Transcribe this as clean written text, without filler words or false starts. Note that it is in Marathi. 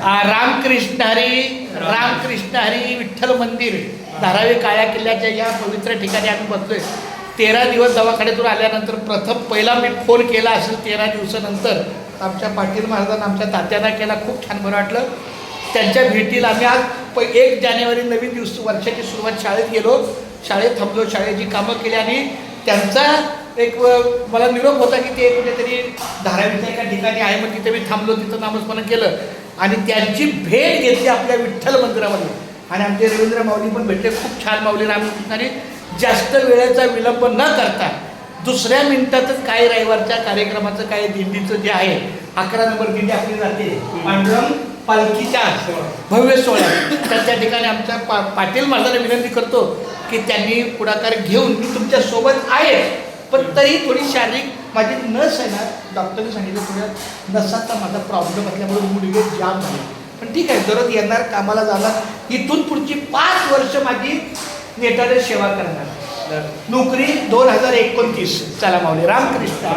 रामकृष्ण हरी, रामकृष्ण हरी. विठ्ठल मंदिर धारावी काळ्या किल्ल्याच्या या पवित्र ठिकाणी आम्ही बसलोय. 13 दिवस दवाखान्यातून आल्यानंतर प्रथम पहिला मी फोन केला असेल 13 दिवसानंतर आमच्या पाटील महाराजांना, आमच्या तात्यांना केला. खूप छान बरं वाटलं त्यांच्या भेटीला. आम्ही आज 1 जानेवारी नवीन वर्षाची सुरुवात शाळेत गेलो, शाळेत थांबलो, शाळेची कामं केली आणि त्यांचा एक मला निरोप होता की ते कुठेतरी धारावीच्या एका ठिकाणी आहे, मग तिथे मी थांबलो, तिथं नामस्मरण केलं आणि त्यांची भेट घेतली आपल्या विठ्ठल मंदिरामध्ये. आणि आमचे रवींद्र माऊली पण भेटले, खूप छान माऊली रामकृष्णाने. जास्त वेळेचा विलंब न करता दुसऱ्या मिनिटातच काय रविवारच्या कार्यक्रमाचं काय दिंडीचं जे आहे 11 नंबर दिंडी आपली जाते पांडुरंग पालखीच्या भव्य सोहळा, तर त्या ठिकाणी आमच्या पाटील महाराजांना विनंती करतो की त्यांनी पुढाकार घेऊन मी तुमच्या सोबत आहे, पण तरी थोडी शारीरिक माझी नस आहे ना, डॉक्टरने सांगितलं थोड्या नसाचा माझा प्रॉब्लेम असल्यामुळे गुडघे जाम झाले, पण ठीक आहे दररोज येणार, कामाला जाणार. इथून पुढची 5 वर्ष माझी नेटाने सेवा करणार. नोकरी 2029. चला माऊली रामकृष्ण.